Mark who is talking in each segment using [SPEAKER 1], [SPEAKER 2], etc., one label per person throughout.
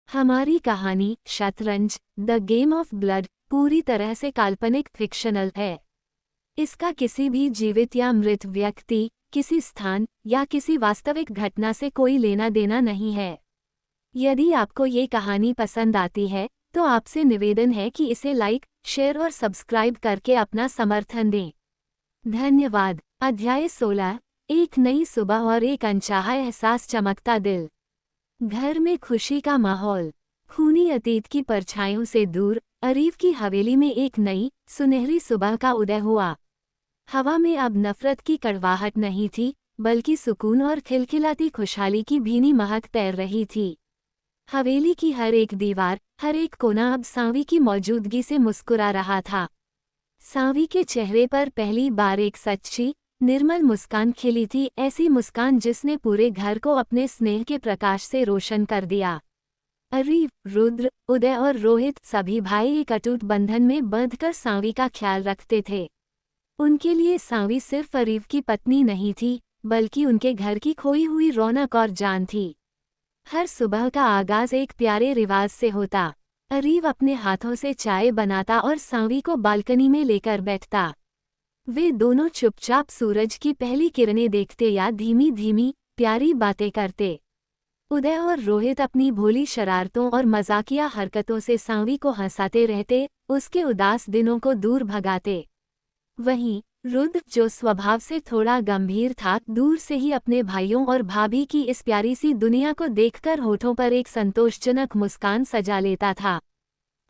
[SPEAKER 1] हमारी कहानी शतरंज द गेम ऑफ ब्लड पूरी तरह से काल्पनिक फिक्शनल है। इसका किसी भी जीवित या मृत व्यक्ति, किसी स्थान या किसी वास्तविक घटना से कोई लेना देना नहीं है। यदि आपको ये कहानी पसंद आती है तो आपसे निवेदन है कि इसे लाइक, शेयर और सब्सक्राइब करके अपना समर्थन दें। धन्यवाद। अध्याय 16। एक नई सुबह और एक अनचाहा एहसास। चमकता दिल। घर में खुशी का माहौल। खूनी अतीत की परछाइयों से दूर अरीफ की हवेली में एक नई सुनहरी सुबह का उदय हुआ। हवा में अब नफरत की कड़वाहट नहीं थी, बल्कि सुकून और खिलखिलाती खुशहाली की भीनी महक तैर रही थी। हवेली की हर एक दीवार, हर एक कोना अब सांवी की मौजूदगी से मुस्कुरा रहा था। सांवी के चेहरे पर पहली बार एक सच्ची, निर्मल मुस्कान खिली थी, ऐसी मुस्कान जिसने पूरे घर को अपने स्नेह के प्रकाश से रोशन कर दिया। अरीफ, रुद्र, उदय और रोहित सभी भाई एक अटूट बंधन में बंधकर सांवी का ख्याल रखते थे। उनके लिए सांवी सिर्फ अरीफ की पत्नी नहीं थी, बल्कि उनके घर की खोई हुई रौनक और जान थी। हर सुबह का आगाज एक प्यारे रिवाज से होता। अरीफ अपने हाथों से चाय बनाता और सांवी को बालकनी में लेकर बैठता। वे दोनों चुपचाप सूरज की पहली किरणें देखते या धीमी धीमी प्यारी बातें करते। उदय और रोहित अपनी भोली शरारतों और मजाकिया हरकतों से सांवी को हंसाते रहते, उसके उदास दिनों को दूर भगाते। वहीं रुद्र, जो स्वभाव से थोड़ा गंभीर था, दूर से ही अपने भाइयों और भाभी की इस प्यारी सी दुनिया को देखकर होठों पर एक संतोषजनक मुस्कान सजा लेता था।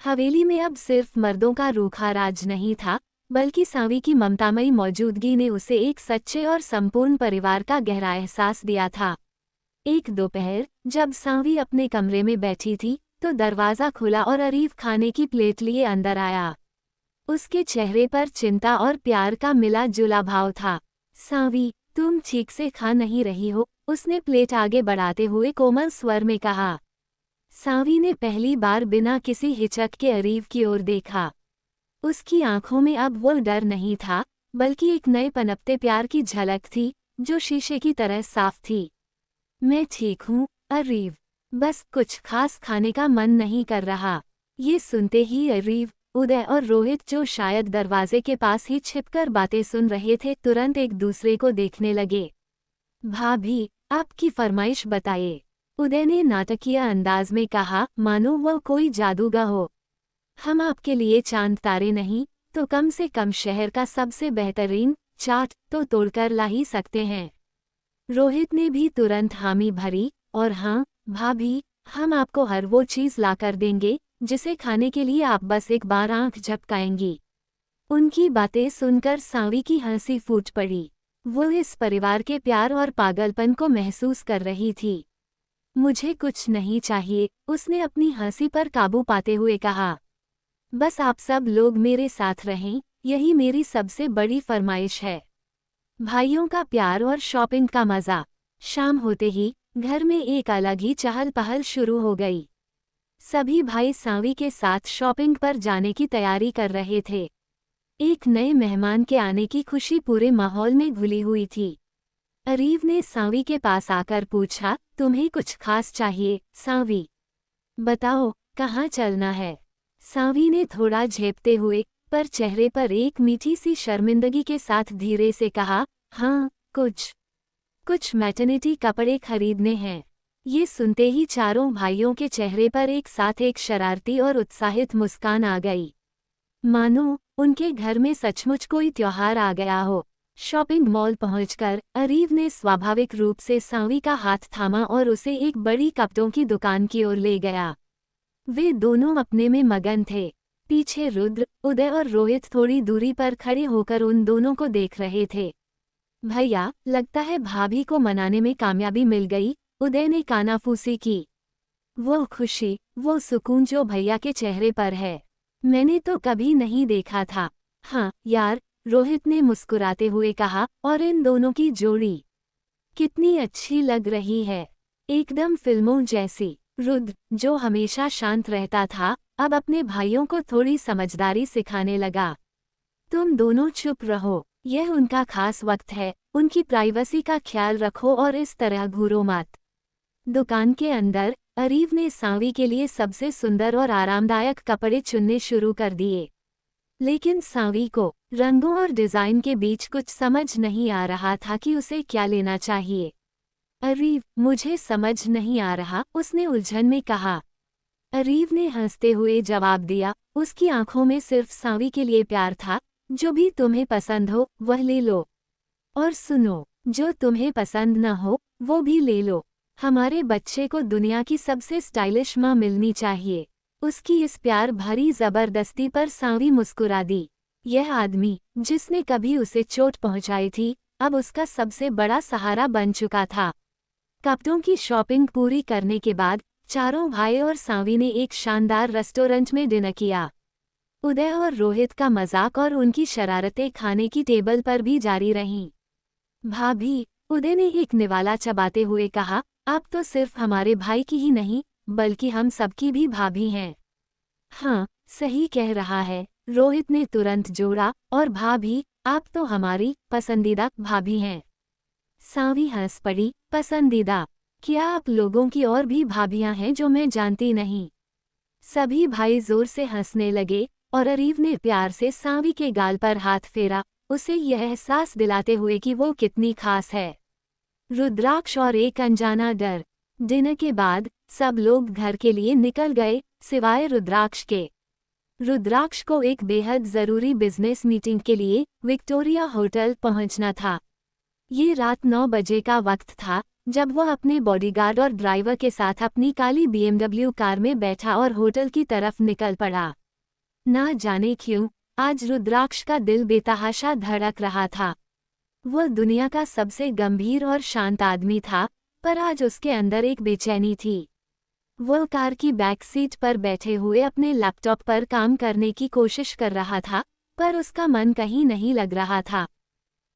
[SPEAKER 1] हवेली में अब सिर्फ मर्दों का रूखा राज नहीं था, बल्कि सांवी की ममतामयी मौजूदगी ने उसे एक सच्चे और संपूर्ण परिवार का गहरा एहसास दिया था। एक दोपहर, जब सांवी अपने कमरे में बैठी थी, तो दरवाज़ा खुला और अरीफ खाने की प्लेट लिए अंदर आया। उसके चेहरे पर चिंता और प्यार का मिला जुला भाव था। सांवी, तुम ठीक से खा नहीं रही हो, उसने प्लेट आगे बढ़ाते हुए कोमल स्वर में कहा। सांवी ने पहली बार बिना किसी हिचक के अरीफ की ओर देखा। उसकी आंखों में अब वो डर नहीं था, बल्कि एक नए पनपते प्यार की झलक थी, जो शीशे की तरह साफ थी। मैं ठीक हूँ अरीफ, बस कुछ खास खाने का मन नहीं कर रहा। ये सुनते ही अरीफ, उदय और रोहित, जो शायद दरवाजे के पास ही छिपकर बातें सुन रहे थे, तुरंत एक दूसरे को देखने लगे। भाभी, आपकी फरमाइश बताइए, उदय ने नाटकीय अंदाज में कहा, मानो वह कोई जादूगर हो। हम आपके लिए चांद तारे नहीं तो कम से कम शहर का सबसे बेहतरीन चाट तो तोड़कर ला ही सकते हैं। रोहित ने भी तुरंत हामी भरी, और हाँ भाभी, हम आपको हर वो चीज़ लाकर देंगे जिसे खाने के लिए आप बस एक बार आंख झपकाएंगी। उनकी बातें सुनकर सांवी की हंसी फूट पड़ी। वो इस परिवार के प्यार और पागलपन को महसूस कर रही थी। मुझे कुछ नहीं चाहिए, उसने अपनी हंसी पर काबू पाते हुए कहा। बस आप सब लोग मेरे साथ रहें, यही मेरी सबसे बड़ी फरमाइश है। भाइयों का प्यार और शॉपिंग का मज़ा। शाम होते ही घर में एक अलग ही चहल पहल शुरू हो गई। सभी भाई सांवी के साथ शॉपिंग पर जाने की तैयारी कर रहे थे। एक नए मेहमान के आने की खुशी पूरे माहौल में घुली हुई थी। अरीफ ने सांवी के पास आकर पूछा, तुम्हें कुछ खास चाहिए सांवी? बताओ, कहाँ चलना है? सांवी ने थोड़ा झेपते हुए पर चेहरे पर एक मीठी सी शर्मिंदगी के साथ धीरे से कहा, हाँ, कुछ मैटरनिटी कपड़े खरीदने हैं। ये सुनते ही चारों भाइयों के चेहरे पर एक साथ एक शरारती और उत्साहित मुस्कान आ गई, मानो उनके घर में सचमुच कोई त्योहार आ गया हो। शॉपिंग मॉल पहुंचकर अरीफ ने स्वाभाविक रूप से सांवी का हाथ थामा और उसे एक बड़ी कपड़ों की दुकान की ओर ले गया। वे दोनों अपने में मगन थे। पीछे रुद्र, उदय और रोहित थोड़ी दूरी पर खड़े होकर उन दोनों को देख रहे थे। भैया, लगता है भाभी को मनाने में कामयाबी मिल गई, उदय ने कानाफूसी की। वो खुशी, वो सुकून जो भैया के चेहरे पर है, मैंने तो कभी नहीं देखा था। हाँ यार, रोहित ने मुस्कुराते हुए कहा, और इन दोनों की जोड़ी कितनी अच्छी लग रही है, एकदम फिल्मों जैसी। रुद्र, जो हमेशा शांत रहता था, अब अपने भाइयों को थोड़ी समझदारी सिखाने लगा। तुम दोनों चुप रहो, यह उनका खास वक्त है, उनकी प्राइवेसी का ख्याल रखो और इस तरह घूरो मत। दुकान के अंदर अरीव ने सांवी के लिए सबसे सुंदर और आरामदायक कपड़े चुनने शुरू कर दिए। लेकिन सांवी को रंगों और डिजाइन के बीच कुछ समझ नहीं आ रहा था कि उसे क्या लेना चाहिए। अरीव, मुझे समझ नहीं आ रहा, उसने उलझन में कहा। अरीव ने हंसते हुए जवाब दिया, उसकी आंखों में सिर्फ सांवी के लिए प्यार था। जो भी तुम्हें पसंद हो वह ले लो। और सुनो, जो तुम्हें पसंद न हो वो भी ले लो। हमारे बच्चे को दुनिया की सबसे स्टाइलिश माँ मिलनी चाहिए। उसकी इस प्यार भरी जबरदस्ती पर सांवी मुस्कुरा दी। यह आदमी जिसने कभी उसे चोट पहुंचाई थी, अब उसका सबसे बड़ा सहारा बन चुका था। कपड़ों की शॉपिंग पूरी करने के बाद चारों भाई और सांवी ने एक शानदार रेस्टोरेंट में डिनर किया। उदय और रोहित का मजाक और उनकी शरारतें खाने की टेबल पर भी जारी रहीं। भाभी, उदय ने एक निवाला चबाते हुए कहा, आप तो सिर्फ हमारे भाई की ही नहीं बल्कि हम सबकी भी भाभी हैं। हाँ, सही कह रहा है, रोहित ने तुरंत जोड़ा, और भाभी, आप तो हमारी पसंदीदा भाभी हैं। सांवी हंस पड़ी, पसंदीदा? क्या आप लोगों की और भी भाभियां हैं जो मैं जानती नहीं? सभी भाई जोर से हंसने लगे और अरीव ने प्यार से सांवी के गाल पर हाथ फेरा, उसे यह एहसास दिलाते हुए कि वो कितनी खास है। रुद्राक्ष और एक अनजाना डर। डिनर के बाद सब लोग घर के लिए निकल गए, सिवाय रुद्राक्ष के। रुद्राक्ष को एक बेहद जरूरी बिजनेस मीटिंग के लिए विक्टोरिया होटल पहुंचना था। ये रात 9 बजे का वक्त था जब वह अपने बॉडीगार्ड और ड्राइवर के साथ अपनी काली BMW कार में बैठा और होटल की तरफ निकल पड़ा। ना जाने क्यों आज रुद्राक्ष का दिल बेतहाशा धड़क रहा था। वह दुनिया का सबसे गंभीर और शांत आदमी था, पर आज उसके अंदर एक बेचैनी थी। वह कार की बैक सीट पर बैठे हुए अपने लैपटॉप पर काम करने की कोशिश कर रहा था, पर उसका मन कहीं नहीं लग रहा था।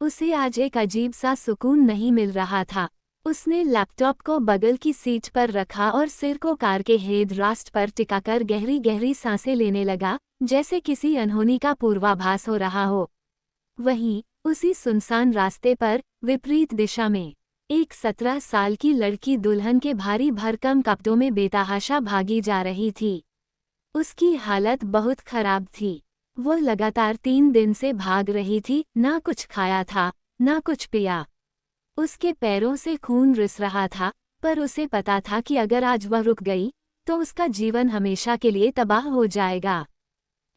[SPEAKER 1] उसे आज एक अजीब सा सुकून नहीं मिल रहा था। उसने लैपटॉप को बगल की सीट पर रखा और सिर को कार के हेडरेस्ट पर टिकाकर गहरी गहरी सांसें लेने लगा, जैसे किसी अनहोनी का पूर्वाभास हो रहा हो। वहीं उसी सुनसान रास्ते पर विपरीत दिशा में एक 17 साल की लड़की दुल्हन के भारी भरकम कपड़ों में बेतहाशा भागी जा रही थी। उसकी हालत बहुत खराब थी। वो लगातार 3 दिन से भाग रही थी, ना कुछ खाया था, ना कुछ पिया। उसके पैरों से खून रिस रहा था, पर उसे पता था कि अगर आज वह रुक गई तो उसका जीवन हमेशा के लिए तबाह हो जाएगा।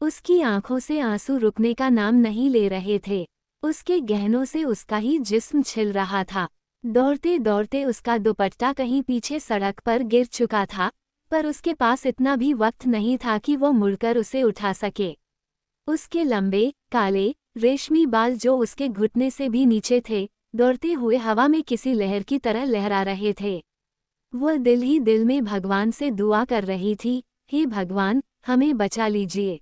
[SPEAKER 1] उसकी आंखों से आंसू रुकने का नाम नहीं ले रहे थे। उसके गहनों से उसका ही जिस्म छिल रहा था। दौड़ते दौड़ते उसका दुपट्टा कहीं पीछे सड़क पर गिर चुका था, पर उसके पास इतना भी वक्त नहीं था कि वो मुड़कर उसे उठा सके। उसके लंबे, काले, रेशमी बाल जो उसके घुटने से भी नीचे थे, दौड़ते हुए हवा में किसी लहर की तरह लहरा रहे थे। वह दिल ही दिल में भगवान से दुआ कर रही थी, हे भगवान, हमें बचा लीजिए।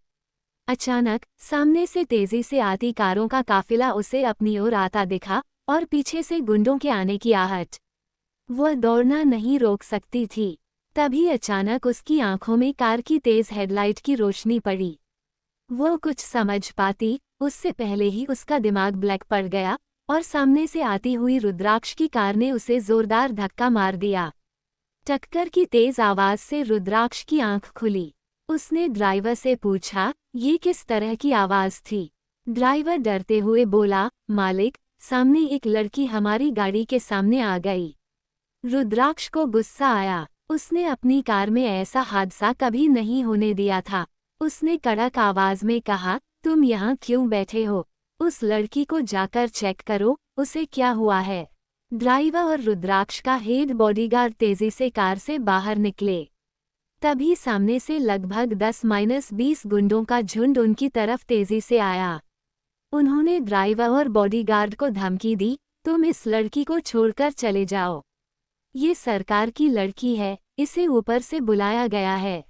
[SPEAKER 1] अचानक सामने से तेजी से आती कारों का काफिला उसे अपनी ओर आता दिखा और पीछे से गुंडों के आने की आहट। वह दौड़ना नहीं रोक सकती थी। तभी अचानक उसकी आंखों में कार की तेज हेडलाइट की रोशनी पड़ी। वो कुछ समझ पाती उससे पहले ही उसका दिमाग ब्लैक पड़ गया और सामने से आती हुई रुद्राक्ष की कार ने उसे जोरदार धक्का मार दिया। टक्कर की तेज आवाज से रुद्राक्ष की आंख खुली। उसने ड्राइवर से पूछा, ये किस तरह की आवाज थी? ड्राइवर डरते हुए बोला, मालिक, सामने एक लड़की हमारी गाड़ी के सामने आ गई। रुद्राक्ष को गुस्सा आया। उसने अपनी कार में ऐसा हादसा कभी नहीं होने दिया था। उसने कड़क आवाज में कहा, तुम यहाँ क्यों बैठे हो? उस लड़की को जाकर चेक करो, उसे क्या हुआ है। ड्राइवर और रुद्राक्ष का हेड बॉडीगार्ड तेजी से कार से बाहर निकले। तभी सामने से लगभग 10-20 गुंडों का झुंड उनकी तरफ तेजी से आया। उन्होंने ड्राइवर और बॉडीगार्ड को धमकी दी, तुम इस लड़की को छोड़कर चले जाओ। ये सरकार की लड़की है, इसे ऊपर से बुलाया गया है।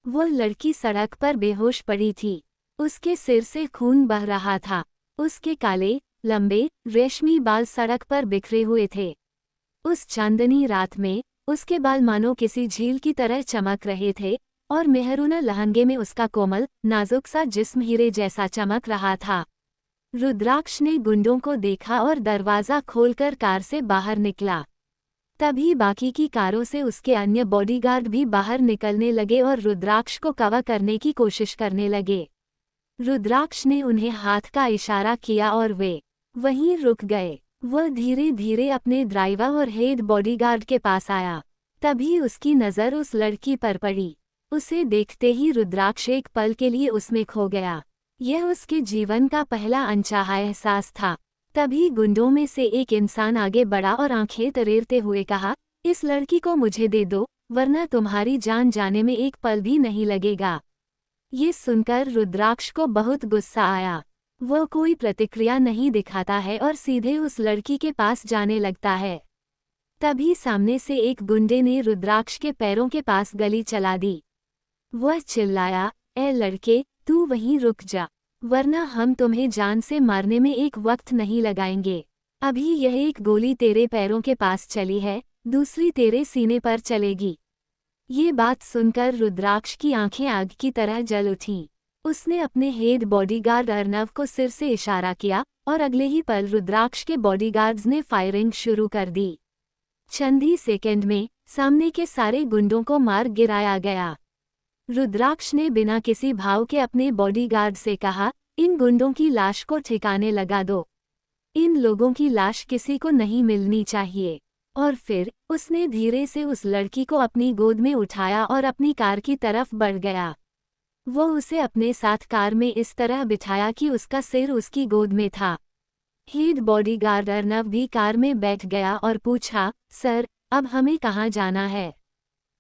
[SPEAKER 1] वो लड़की सड़क पर बेहोश पड़ी थी। उसके सिर से खून बह रहा था। उसके काले, लंबे, रेशमी बाल सड़क पर बिखरे हुए थे। उस चांदनी रात में उसके बाल मानो किसी झील की तरह चमक रहे थे और मेहरूना लहंगे में उसका कोमल, नाजुक सा जिस्म हीरे जैसा चमक रहा था। रुद्राक्ष ने गुंडों को देखा और दरवाजा खोलकर कार से बाहर निकला। तभी बाकी की कारों से उसके अन्य बॉडीगार्ड भी बाहर निकलने लगे और रुद्राक्ष को कवर करने की कोशिश करने लगे। रुद्राक्ष ने उन्हें हाथ का इशारा किया और वे वहीं रुक गए। वह धीरे धीरे अपने ड्राइवर और हेड बॉडीगार्ड के पास आया। तभी उसकी नज़र उस लड़की पर पड़ी। उसे देखते ही रुद्राक्ष एक पल के लिए उसमें खो गया। यह उसके जीवन का पहला अनचाहा एहसास था। तभी गुंडों में से एक इंसान आगे बढ़ा और आंखें तरेरते हुए कहा, इस लड़की को मुझे दे दो, वरना तुम्हारी जान जाने में एक पल भी नहीं लगेगा। ये सुनकर रुद्राक्ष को बहुत गुस्सा आया। वह कोई प्रतिक्रिया नहीं दिखाता है और सीधे उस लड़की के पास जाने लगता है। तभी सामने से एक गुंडे ने रुद्राक्ष के पैरों के पास गली चला दी। वह चिल्लाया, ए लड़के, तू वहीं रुक जा, वरना हम तुम्हें जान से मारने में एक वक्त नहीं लगाएंगे। अभी यह एक गोली तेरे पैरों के पास चली है, दूसरी तेरे सीने पर चलेगी। ये बात सुनकर रुद्राक्ष की आंखें आग की तरह जल उठीं। उसने अपने हेड बॉडीगार्ड अर्नव को सिर से इशारा किया और अगले ही पल रुद्राक्ष के बॉडीगार्ड्स ने फायरिंग शुरू कर दी। चंद ही सेकंड में सामने के सारे गुंडों को मार गिराया गया। रुद्राक्ष ने बिना किसी भाव के अपने बॉडीगार्ड से कहा, इन गुंडों की लाश को ठिकाने लगा दो। इन लोगों की लाश किसी को नहीं मिलनी चाहिए। और फिर उसने धीरे से उस लड़की को अपनी गोद में उठाया और अपनी कार की तरफ बढ़ गया। वो उसे अपने साथ कार में इस तरह बिठाया कि उसका सिर उसकी गोद में था। हेड बॉडीगार्ड अर्नव भी कार में बैठ गया और पूछा, सर, अब हमें कहाँ जाना है?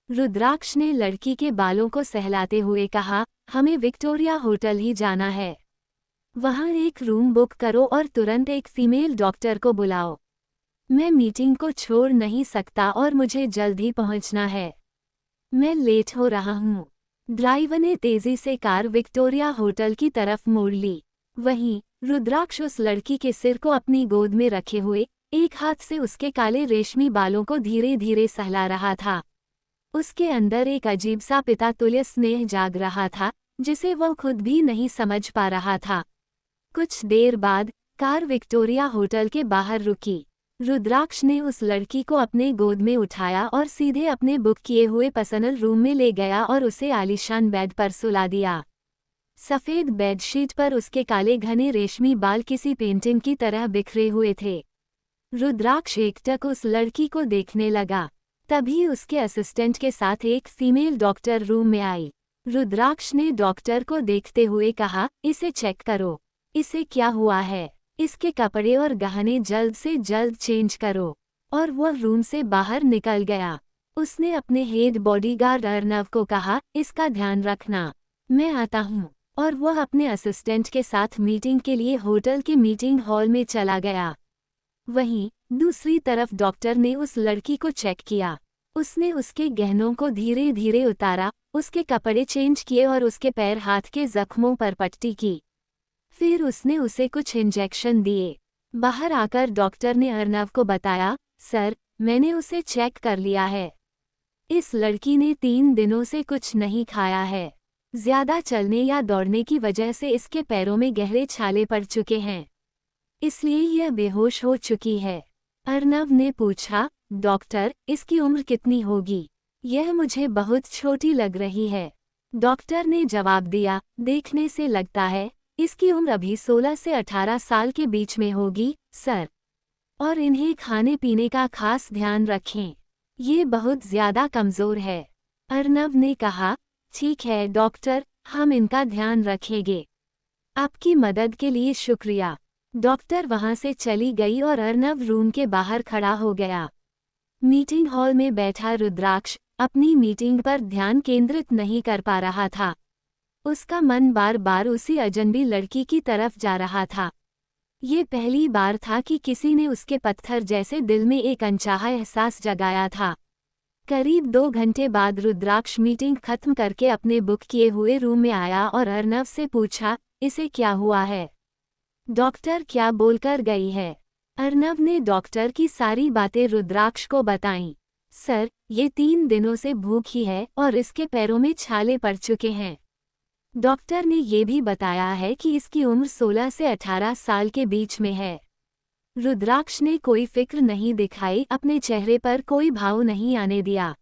[SPEAKER 1] रुद्राक्ष ने लड़की के बालों को सहलाते हुए कहा, हमें विक्टोरिया होटल ही जाना है। वहाँ एक रूम बुक करो और तुरंत एक फीमेल डॉक्टर को बुलाओ। मैं मीटिंग को छोड़ नहीं सकता और मुझे जल्द ही पहुँचना है। मैं लेट हो रहा हूँ। ड्राइवर ने तेजी से कार विक्टोरिया होटल की तरफ मोड़ ली। वहीं रुद्राक्ष उस लड़की के सिर को अपनी गोद में रखे हुए एक हाथ से उसके काले रेशमी बालों को धीरे धीरे सहला रहा था। उसके अंदर एक अजीब सा पिता तुल्य स्नेह जाग रहा था, जिसे वह खुद भी नहीं समझ पा रहा था। कुछ देर बाद कार विक्टोरिया होटल के बाहर रुकी। रुद्राक्ष ने उस लड़की को अपने गोद में उठाया और सीधे अपने बुक किए हुए पर्सनल रूम में ले गया और उसे आलीशान बेड पर सुला दिया। सफ़ेद बेडशीट पर उसके काले घने रेशमी बाल किसी पेंटिंग की तरह बिखरे हुए थे। रुद्राक्ष एकटक उस लड़की को देखने लगा। तभी उसके असिस्टेंट के साथ एक फीमेल डॉक्टर रूम में आई। रुद्राक्ष ने डॉक्टर को देखते हुए कहा, इसे चेक करो। इसे क्या हुआ है? इसके कपड़े और गहने जल्द से जल्द चेंज करो। और वह रूम से बाहर निकल गया। उसने अपने हेड बॉडीगार्ड अर्नव को कहा, इसका ध्यान रखना, मैं आता हूँ। और वह अपने असिस्टेंट के साथ मीटिंग के लिए होटल के मीटिंग हॉल में चला गया। वहीं दूसरी तरफ डॉक्टर ने उस लड़की को चेक किया। उसने उसके गहनों को धीरे धीरे उतारा, उसके कपड़े चेंज किए और उसके पैर हाथ के जख्मों पर पट्टी की। फिर उसने उसे कुछ इंजेक्शन दिए। बाहर आकर डॉक्टर ने अर्नव को बताया, सर, मैंने उसे चेक कर लिया है। इस लड़की ने 3 दिनों से कुछ नहीं खाया है। ज्यादा चलने या दौड़ने की वजह से इसके पैरों में गहरे छाले पड़ चुके हैं, इसलिए यह बेहोश हो चुकी है। अर्नव ने पूछा, डॉक्टर, इसकी उम्र कितनी होगी? यह मुझे बहुत छोटी लग रही है। डॉक्टर ने जवाब दिया, देखने से लगता है इसकी उम्र अभी 16 से 18 साल के बीच में होगी, सर। और इन्हें खाने पीने का खास ध्यान रखें, ये बहुत ज्यादा कमज़ोर है। अर्नव ने कहा, ठीक है डॉक्टर, हम इनका ध्यान रखेंगे। आपकी मदद के लिए शुक्रिया। डॉक्टर वहां से चली गई और अर्नव रूम के बाहर खड़ा हो गया। मीटिंग हॉल में बैठा रुद्राक्ष अपनी मीटिंग पर ध्यान केंद्रित नहीं कर पा रहा था। उसका मन बार बार उसी अजनबी लड़की की तरफ जा रहा था। ये पहली बार था कि किसी ने उसके पत्थर जैसे दिल में एक अनचाहा एहसास जगाया था। करीब 2 घंटे बाद रुद्राक्ष मीटिंग खत्म करके अपने बुक किए हुए रूम में आया और अर्नव से पूछा, इसे क्या हुआ है? डॉक्टर क्या बोलकर गई है? अर्नव ने डॉक्टर की सारी बातें रुद्राक्ष को बताईं। सर, ये 3 दिनों से भूखी है और इसके पैरों में छाले पड़ चुके हैं। डॉक्टर ने ये भी बताया है कि इसकी उम्र 16 से 18 साल के बीच में है। रुद्राक्ष ने कोई फिक्र नहीं दिखाई, अपने चेहरे पर कोई भाव नहीं आने दिया।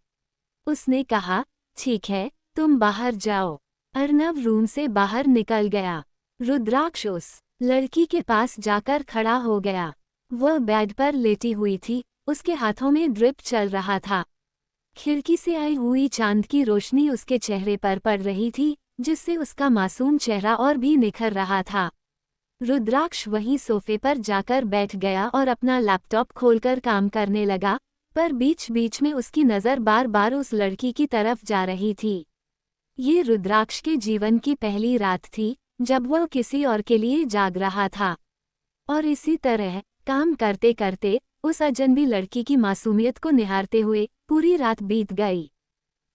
[SPEAKER 1] उसने कहा, ठीक है, तुम बाहर जाओ। अर्नव रूम से बाहर निकल गया। रुद्राक्ष उस लड़की के पास जाकर खड़ा हो गया। वह बेड पर लेटी हुई थी, उसके हाथों में ड्रिप चल रहा था। खिड़की से आई हुई चांद की रोशनी उसके चेहरे पर पड़ रही थी, जिससे उसका मासूम चेहरा और भी निखर रहा था। रुद्राक्ष वहीं सोफे पर जाकर बैठ गया और अपना लैपटॉप खोलकर काम करने लगा, पर बीच बीच में उसकी नज़र बार बार उस लड़की की तरफ जा रही थी। ये रुद्राक्ष के जीवन की पहली रात थी, जब वह किसी और के लिए जाग रहा था। और इसी तरह काम करते करते, उस अजनबी लड़की की मासूमियत को निहारते हुए पूरी रात बीत गई।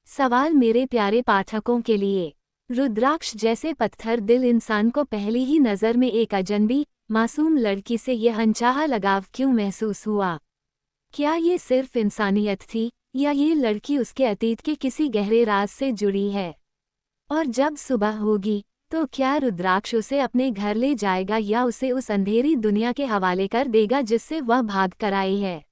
[SPEAKER 1] सवाल मेरे प्यारे पाठकों के लिए, रुद्राक्ष जैसे पत्थर दिल इंसान को पहली ही नज़र में एक अजनबी, मासूम लड़की से यह अनचाहा लगाव क्यों महसूस हुआ? क्या ये सिर्फ इंसानियत थी, या ये लड़की उसके अतीत के किसी गहरे राज से जुड़ी है? और जब सुबह होगी, तो क्या रुद्राक्ष उसे अपने घर ले जाएगा या उसे उस अंधेरी दुनिया के हवाले कर देगा जिससे वह भाग कर आई है?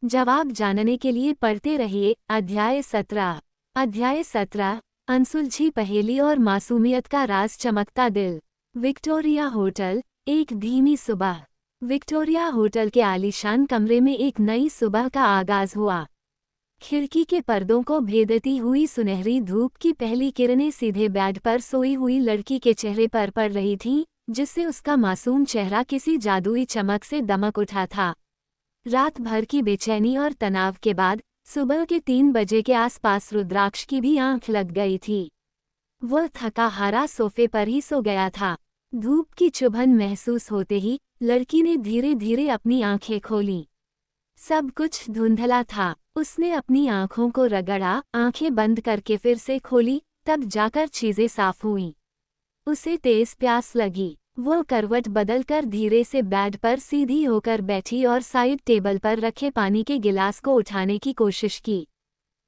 [SPEAKER 1] जवाब जानने के लिए पढ़ते रहिए अध्याय 17। अध्याय 17, अनसुलझी पहेली और मासूमियत का राज, चमकता दिल। Victoria hotel. एक धीमी सुबह। विक्टोरिया होटल के आलीशान कमरे में एक नई सुबह का आगाज हुआ। खिड़की के पर्दों को भेदती हुई सुनहरी धूप की पहली किरणें सीधे बेड पर सोई हुई लड़की के चेहरे पर पड़ रही थीं, जिससे उसका मासूम चेहरा किसी जादुई चमक से दमक उठा था। रात भर की बेचैनी और तनाव के बाद सुबह के 3 बजे के आसपास रुद्राक्ष की भी आंख लग गई थी। वह थका हारा सोफे पर ही सो गया था। धूप की चुभन महसूस होते ही लड़की ने धीरे धीरे अपनी आंखें खोलीं। सब कुछ धुंधला था। उसने अपनी आंखों को रगड़ा, आंखें बंद करके फिर से खोली, तब जाकर चीजें साफ हुईं। उसे तेज प्यास लगी। वो करवट बदलकर धीरे से बेड पर सीधी होकर बैठी और साइड टेबल पर रखे पानी के गिलास को उठाने की कोशिश की।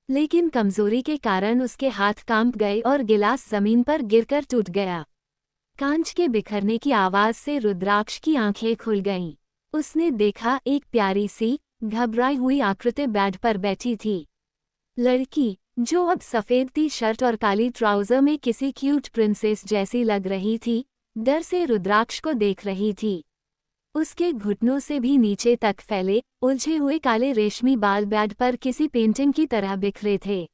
[SPEAKER 1] लेकिन कमजोरी के कारण उसके हाथ कांप गए और गिलास जमीन पर गिरकर टूट गया। कांच के बिखरने की आवाज से रुद्राक्ष की आंखें खुल गईं। उसने देखा, एक प्यारी सी घबराई हुई आकृति बेड पर बैठी थी। लड़की, जो अब सफेद टी शर्ट और काली ट्राउजर में किसी क्यूट प्रिंसेस जैसी लग रही थी, डर से रुद्राक्ष को देख रही थी। उसके घुटनों से भी नीचे तक फैले उलझे हुए काले रेशमी बाल बेड पर किसी पेंटिंग की तरह बिखरे थे।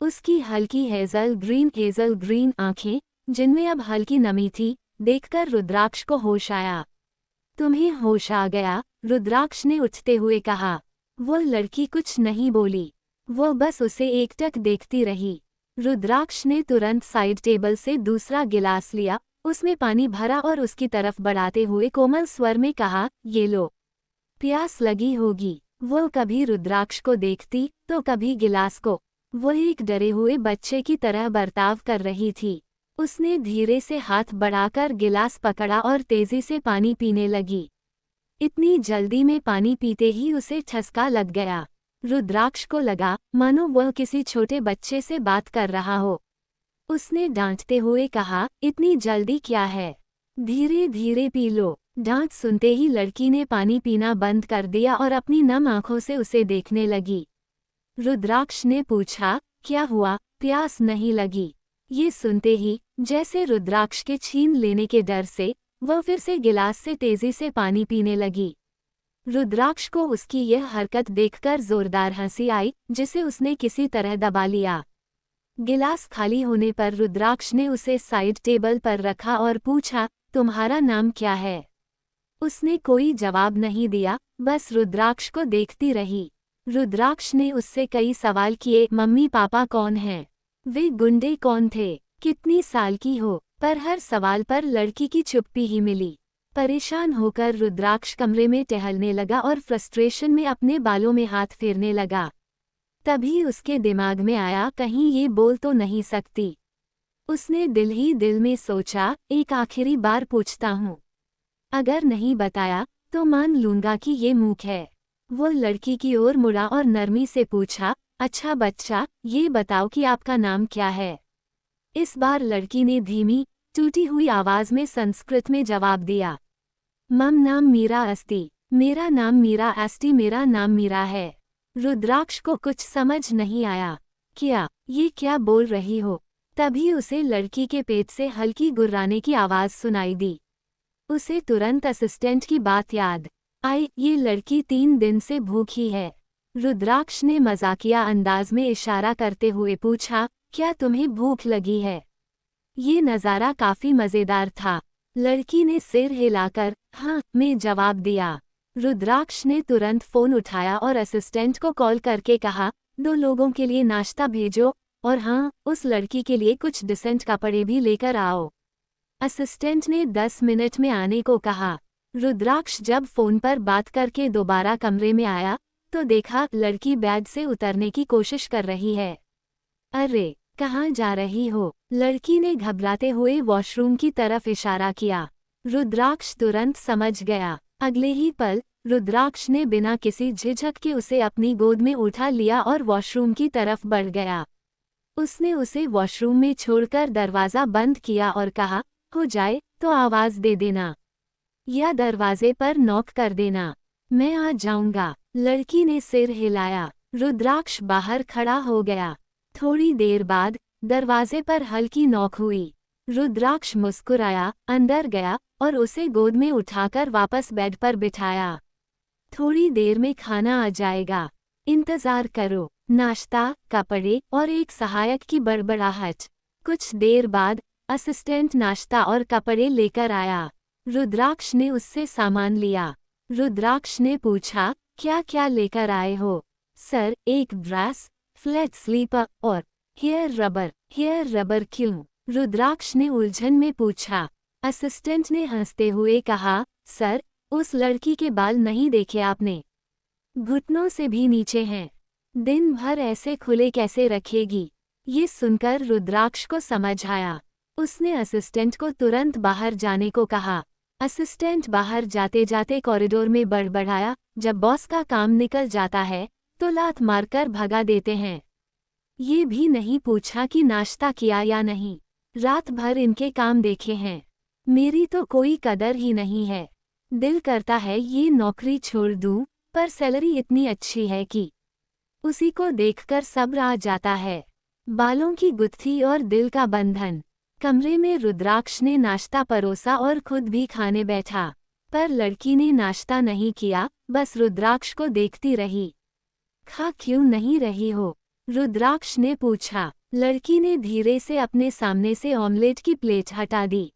[SPEAKER 1] उसकी हल्की हेजल ग्रीन आंखें, जिनमें अब हल्की नमी थी, देखकर रुद्राक्ष को होश आया। तुम्हें होश आ गया? रुद्राक्ष ने उठते हुए कहा। वो लड़की कुछ नहीं बोली। वो बस उसे एकटक देखती रही। रुद्राक्ष ने तुरंत साइड टेबल से दूसरा गिलास लिया, उसमें पानी भरा और उसकी तरफ बढ़ाते हुए कोमल स्वर में कहा, ये लो। प्यास लगी होगी। वो कभी रुद्राक्ष को देखती तो कभी गिलास को। वो एक डरे हुए बच्चे की तरह बर्ताव कर रही थी। उसने धीरे से हाथ बढ़ाकर गिलास पकड़ा और तेजी से पानी पीने लगी। इतनी जल्दी में पानी पीते ही उसे ठसका लग गया। रुद्राक्ष को लगा मानो वह किसी छोटे बच्चे से बात कर रहा हो। उसने डांटते हुए कहा, इतनी जल्दी क्या है? धीरे धीरे पी लो। डांट सुनते ही लड़की ने पानी पीना बंद कर दिया और अपनी नम आंखों से उसे देखने लगी। रुद्राक्ष ने पूछा, क्या हुआ, प्यास नहीं लगी? ये सुनते ही, जैसे रुद्राक्ष के छीन लेने के डर से, वह फिर से गिलास से तेजी से पानी पीने लगी। रुद्राक्ष को उसकी यह हरकत देखकर जोरदार हंसी आई, जिसे उसने किसी तरह दबा लिया। गिलास खाली होने पर रुद्राक्ष ने उसे साइड टेबल पर रखा और पूछा, तुम्हारा नाम क्या है? उसने कोई जवाब नहीं दिया, बस रुद्राक्ष को देखती रही। रुद्राक्ष ने उससे कई सवाल किए, मम्मी पापा कौन हैं? वे गुंडे कौन थे? कितनी साल की हो? पर हर सवाल पर लड़की की चुप्पी ही मिली। परेशान होकर रुद्राक्ष कमरे में टहलने लगा और फ्रस्ट्रेशन में अपने बालों में हाथ फेरने लगा। तभी उसके दिमाग में आया, कहीं ये बोल तो नहीं सकती। उसने दिल ही दिल में सोचा, एक आखिरी बार पूछता हूँ। अगर नहीं बताया तो मान लूंगा कि ये मूक है। वो लड़की की ओर मुड़ा और नरमी से पूछा, अच्छा बच्चा, ये बताओ कि आपका नाम क्या है? इस बार लड़की ने धीमी टूटी हुई आवाज में संस्कृत में जवाब दिया, मम नाम मीरा अस्ति। मेरा नाम मीरा एसटी मेरा नाम मीरा है। रुद्राक्ष को कुछ समझ नहीं आया। क्या ये क्या बोल रही हो? तभी उसे लड़की के पेट से हल्की गुर्राने की आवाज़ सुनाई दी। उसे तुरंत असिस्टेंट की बात याद आई। ये लड़की 3 दिन से भूखी है। रुद्राक्ष ने मजाकिया अंदाज में इशारा करते हुए पूछा, क्या तुम्हें भूख लगी है? ये नज़ारा काफ़ी मज़ेदार था। लड़की ने सिर हिलाकर हाँ में जवाब दिया। रुद्राक्ष ने तुरंत फ़ोन उठाया और असिस्टेंट को कॉल करके कहा, 2 लोगों के लिए नाश्ता भेजो और हाँ, उस लड़की के लिए कुछ डिसेंट कपड़े भी लेकर आओ। असिस्टेंट ने 10 मिनट में आने को कहा। रुद्राक्ष जब फ़ोन पर बात करके दोबारा कमरे में आया तो देखा लड़की बेड से उतरने की कोशिश कर रही है। अरे, कहाँ जा रही हो? लड़की ने घबराते हुए वॉशरूम की तरफ इशारा किया। रुद्राक्ष तुरंत समझ गया। अगले ही पल रुद्राक्ष ने बिना किसी झिझक के उसे अपनी गोद में उठा लिया और वॉशरूम की तरफ बढ़ गया। उसने उसे वॉशरूम में छोड़कर दरवाज़ा बंद किया और कहा, हो जाए तो आवाज़ दे देना या दरवाजे पर नॉक कर देना, मैं आ जाऊंगा। लड़की ने सिर हिलाया। रुद्राक्ष बाहर खड़ा हो गया। थोड़ी देर बाद दरवाजे पर हल्की नॉक हुई। रुद्राक्ष मुस्कुराया, अंदर गया और उसे गोद में उठाकर वापस बेड पर बिठाया। थोड़ी देर में खाना आ जाएगा, इंतज़ार करो। नाश्ता, कपड़े और एक सहायक की बड़बड़ाहट। कुछ देर बाद असिस्टेंट नाश्ता और कपड़े लेकर आया। रुद्राक्ष ने उससे सामान लिया। रुद्राक्ष ने पूछा, क्या क्या लेकर आए हो? सर, एक ब्रश, फ्लैट स्लीपर और हेयर रबर। हेयर रबर क्यों? रुद्राक्ष ने उलझन में पूछा। असिस्टेंट ने हंसते हुए कहा, सर, उस लड़की के बाल नहीं देखे आपने? घुटनों से भी नीचे हैं। दिन भर ऐसे खुले कैसे रखेगी? ये सुनकर रुद्राक्ष को समझ आया। उसने असिस्टेंट को तुरंत बाहर जाने को कहा। असिस्टेंट बाहर जाते जाते कॉरिडोर में बड़बड़ाया, जब बॉस का काम निकल जाता है तो लात मारकर भगा देते हैं। ये भी नहीं पूछा कि नाश्ता किया या नहीं। रात भर इनके काम देखे हैं। मेरी तो कोई कदर ही नहीं है। दिल करता है ये नौकरी छोड़ दूं, पर सैलरी इतनी अच्छी है कि उसी को देखकर सब्र आ जाता है। बालों की गुत्थी और दिल का बंधन। कमरे में रुद्राक्ष ने नाश्ता परोसा और खुद भी खाने बैठा, पर लड़की ने नाश्ता नहीं किया, बस रुद्राक्ष को देखती रही। खा क्यों नहीं रही हो? रुद्राक्ष ने पूछा। लड़की ने धीरे से अपने सामने से ऑमलेट की प्लेट हटा दी।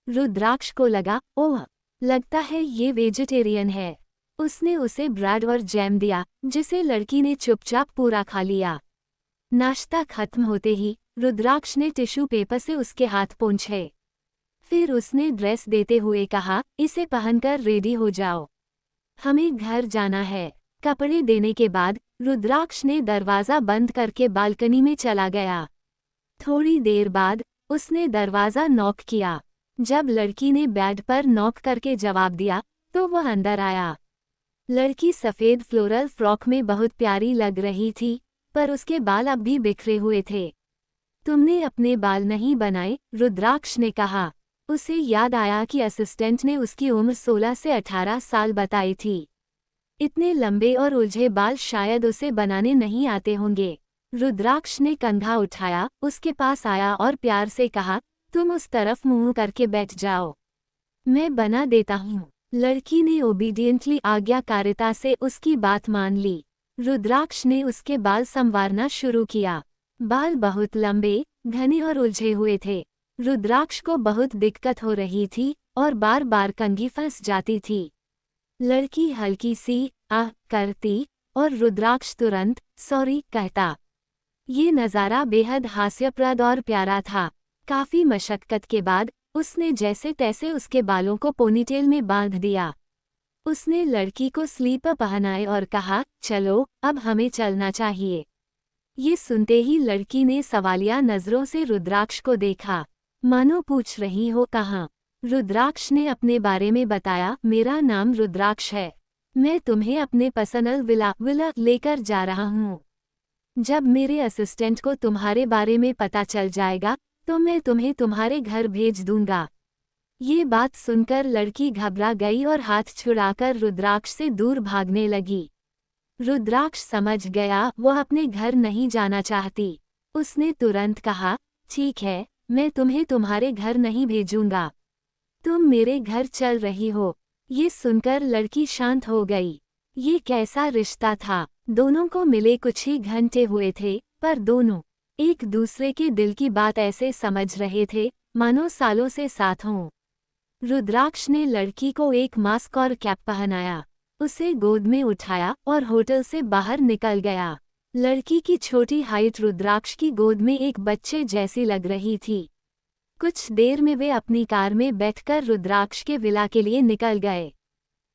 [SPEAKER 1] रुद्राक्ष को लगा, ओह, लगता है ये वेजिटेरियन है। उसने उसे ब्रेड और जैम दिया, जिसे लड़की ने चुपचाप पूरा खा लिया। नाश्ता खत्म होते ही रुद्राक्ष ने टिश्यू पेपर से उसके हाथ पोंछे। फिर उसने ड्रेस देते हुए कहा, इसे पहनकर रेडी हो जाओ, हमें घर जाना है। कपड़े देने के बाद रुद्राक्ष ने दरवाज़ा बंद करके बालकनी में चला गया। थोड़ी देर बाद उसने दरवाज़ा नॉक किया। जब लड़की ने बेड पर नॉक करके जवाब दिया तो वह अंदर आया। लड़की सफ़ेद फ्लोरल फ्रॉक में बहुत प्यारी लग रही थी, पर उसके बाल अब भी बिखरे हुए थे। तुमने अपने बाल नहीं बनाए? रुद्राक्ष ने कहा। उसे याद आया कि असिस्टेंट ने उसकी उम्र 16 से 18 साल बताई थी। इतने लंबे और उलझे बाल शायद उसे बनाने नहीं आते होंगे। रुद्राक्ष ने कंधा उठाया, उसके पास आया और प्यार से कहा, तुम उस तरफ मुंह करके बैठ जाओ, मैं बना देता हूँ। लड़की ने ओबीडियंटली आज्ञाकारिता से उसकी बात मान ली। रुद्राक्ष ने उसके बाल संवारना शुरू किया। बाल बहुत लंबे, घने और उलझे हुए थे। रुद्राक्ष को बहुत दिक्कत हो रही थी और बार बार कंघी फंस जाती थी। लड़की हल्की सी आह करती और रुद्राक्ष तुरंत सॉरी कहता। ये नज़ारा बेहद हास्यप्रद और प्यारा था। काफ़ी मशक्कत के बाद उसने जैसे तैसे उसके बालों को पोनीटेल में बांध दिया। उसने लड़की को स्लीपर पहनाए और कहा, चलो अब हमें चलना चाहिए। ये सुनते ही लड़की ने सवालिया नज़रों से रुद्राक्ष को देखा, मानो पूछ रही हो कहाँ। रुद्राक्ष ने अपने बारे में बताया, मेरा नाम रुद्राक्ष है, मैं तुम्हें अपने पर्सनल विला लेकर जा रहा हूँ। जब मेरे असिस्टेंट को तुम्हारे बारे में पता चल जाएगा तो मैं तुम्हें तुम्हारे घर भेज दूंगा। ये बात सुनकर लड़की घबरा गई और हाथ छुड़ाकर रुद्राक्ष से दूर भागने लगी। रुद्राक्ष समझ गया वो अपने घर नहीं जाना चाहती। उसने तुरंत कहा, ठीक है, मैं तुम्हें तुम्हारे घर नहीं भेजूंगा। तुम मेरे घर चल रही हो। ये सुनकर लड़की शांत हो गई। ये कैसा रिश्ता था? दोनों को मिले कुछ ही घंटे हुए थे, पर दोनों एक दूसरे के दिल की बात ऐसे समझ रहे थे मानो सालों से साथ हों। रुद्राक्ष ने लड़की को एक मास्क और कैप पहनाया, उसे गोद में उठाया और होटल से बाहर निकल गया। लड़की की छोटी हाइट रुद्राक्ष की गोद में एक बच्चे जैसी लग रही थी। कुछ देर में वे अपनी कार में बैठकर रुद्राक्ष के विला के लिए निकल गए।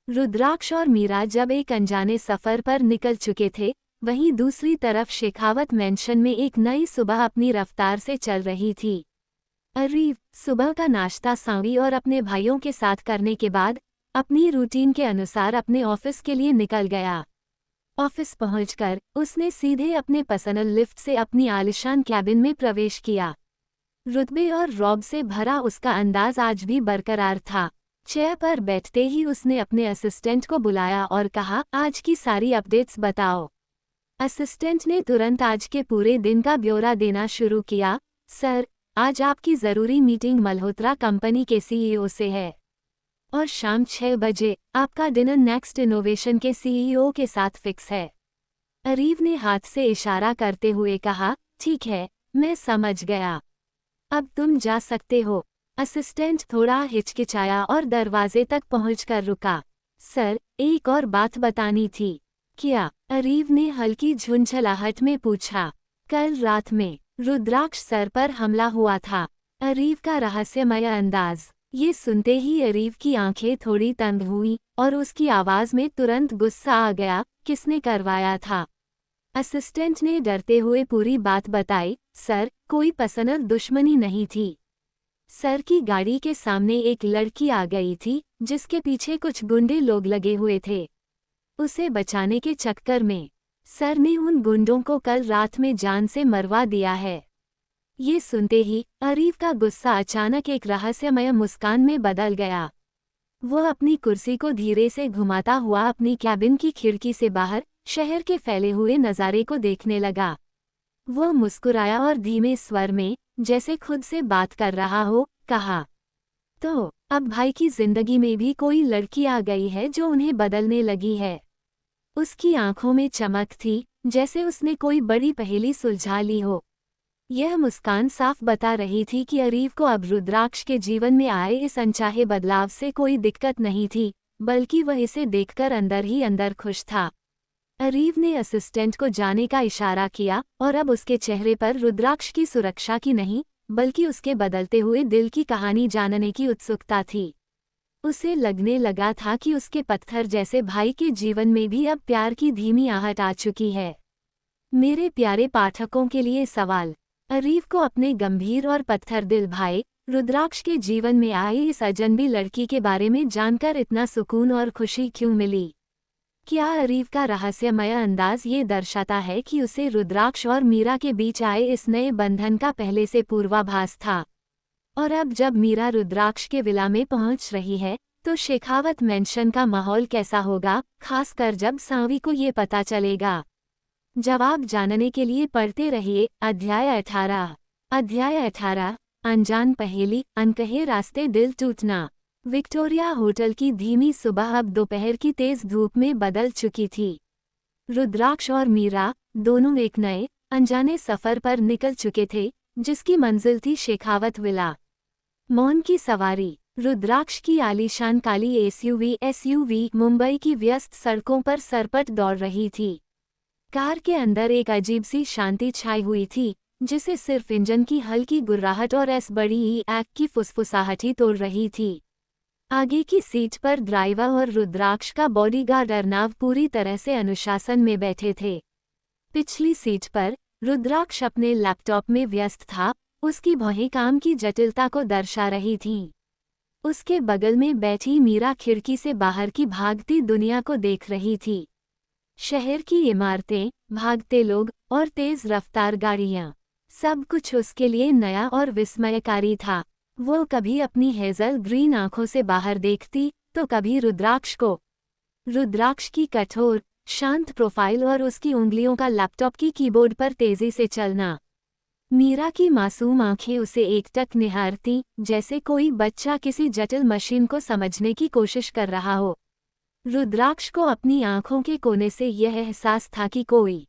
[SPEAKER 1] रुद्राक्ष और मीरा जब एक अनजाने सफर पर निकल चुके थे, वहीं दूसरी तरफ शेखावत मैंशन में एक नई सुबह अपनी रफ्तार से चल रही थी। अरीव सुबह का नाश्ता सांवी और अपने भाइयों के साथ करने के बाद अपनी रूटीन के अनुसार अपने ऑफिस के लिए निकल गया। ऑफिस पहुंचकर उसने सीधे अपने पर्सनल लिफ्ट से अपनी आलिशान कैबिन में प्रवेश किया। रुतबे और रौब से भरा उसका अंदाज आज भी बरकरार था। चेयर पर बैठते ही उसने अपने असिस्टेंट को बुलाया और कहा, आज की सारी अपडेट्स बताओ। असिस्टेंट ने तुरंत आज के पूरे दिन का ब्यौरा देना शुरू किया। सर, आज आपकी ज़रूरी मीटिंग मल्होत्रा कंपनी के सीईओ से है और शाम 6 बजे आपका डिनर नेक्स्ट इनोवेशन के सीईओ के साथ फिक्स है। अरीव ने हाथ से इशारा करते हुए कहा, ठीक है, मैं समझ गया। अब तुम जा सकते हो। असिस्टेंट थोड़ा हिचकिचाया और दरवाजे तक पहुंचकर रुका। सर, एक और बात बतानी थी। क्या? अरीव ने हल्की झुंझलाहट में पूछा। कल रात में रुद्राक्ष सर पर हमला हुआ था। अरीव का रहस्यमय अंदाज। ये सुनते ही अरीव की आंखें थोड़ी तंग हुई और उसकी आवाज में तुरंत गुस्सा आ गया। किसने करवाया था? असिस्टेंट ने डरते हुए पूरी बात बताई। सर, कोई पर्सनल दुश्मनी नहीं थी। सर की गाड़ी के सामने एक लड़की आ गई थी जिसके पीछे कुछ गुंडे लोग लगे हुए थे। उसे बचाने के चक्कर में सर ने उन गुंडों को कल रात में जान से मरवा दिया है। ये सुनते ही अरीव का गुस्सा अचानक एक रहस्यमय मुस्कान में बदल गया। वो अपनी कुर्सी को धीरे से घुमाता हुआ अपनी कैबिन की खिड़की से बाहर शहर के फैले हुए नज़ारे को देखने लगा। वो मुस्कुराया और धीमे स्वर में, जैसे खुद से बात कर रहा हो, कहा, तो अब भाई की जिंदगी में भी कोई लड़की आ गई है जो उन्हें बदलने लगी है। उसकी आंखों में चमक थी, जैसे उसने कोई बड़ी पहेली सुलझा ली हो। यह मुस्कान साफ बता रही थी कि अरीव को अब रुद्राक्ष के जीवन में आए इस अनचाहे बदलाव से कोई दिक्कत नहीं थी, बल्कि वह इसे देखकर अंदर ही अंदर खुश था। अरीव ने असिस्टेंट को जाने का इशारा किया और अब उसके चेहरे पर रुद्राक्ष की सुरक्षा की नहीं, बल्कि उसके बदलते हुए दिल की कहानी जानने की उत्सुकता थी। उसे लगने लगा था कि उसके पत्थर जैसे भाई के जीवन में भी अब प्यार की धीमी आहट आ चुकी है। मेरे प्यारे पाठकों के लिए सवाल। अरीव को अपने गंभीर और पत्थर दिल भाई रुद्राक्ष के जीवन में आई इस अजनबी लड़की के बारे में जानकर इतना सुकून और खुशी क्यों मिली? क्या अरीव का रहस्यमय अंदाज ये दर्शाता है कि उसे रुद्राक्ष और मीरा के बीच आए इस नए बंधन का पहले से पूर्वाभास था? और अब जब मीरा रुद्राक्ष के विला में पहुंच रही है, तो शेखावत मैंशन का माहौल कैसा होगा, खासकर जब सांवी को ये पता चलेगा? जवाब जानने के लिए पढ़ते रहिए अध्याय 18। अध्याय 18, अनजान पहेली, अनकहे रास्ते दिल टूटना। विक्टोरिया होटल की धीमी सुबह अब दोपहर की तेज धूप में बदल चुकी थी। रुद्राक्ष और मीरा दोनों एक नए अनजाने सफर पर निकल चुके थे, जिसकी मंजिल थी शेखावत विला। मौन की सवारी। रुद्राक्ष की आलीशान काली एसयूवी मुंबई की व्यस्त सड़कों पर सरपट दौड़ रही थी। कार के अंदर एक अजीब सी शांति छाई हुई थी, जिसे सिर्फ इंजन की हल्की गुर्राहट और एस बड़ी ई एक्ट की फुसफुसाहट ही तोड़ रही थी। आगे की सीट पर ड्राइवर और रुद्राक्ष का बॉडीगार्ड अर्नाव पूरी तरह से अनुशासन में बैठे थे। पिछली सीट पर रुद्राक्ष अपने लैपटॉप में व्यस्त था, उसकी भौहें काम की जटिलता को दर्शा रही थीं। उसके बगल में बैठी मीरा खिड़की से बाहर की भागती दुनिया को देख रही थी। शहर की इमारतें, भागते लोग और तेज रफ्तार गाड़ियां, सब कुछ उसके लिए नया और विस्मयकारी था। वो कभी अपनी हेजल ग्रीन आंखों से बाहर देखती तो कभी रुद्राक्ष को। रुद्राक्ष की कठोर शांत प्रोफाइल और उसकी उंगलियों का लैपटॉप की कीबोर्ड पर तेजी से चलना। मीरा की मासूम आंखें उसे एकटक निहारती, जैसे कोई बच्चा किसी जटिल मशीन को समझने की कोशिश कर रहा हो। रुद्राक्ष को अपनी आंखों के कोने से यह एहसास था कि कोई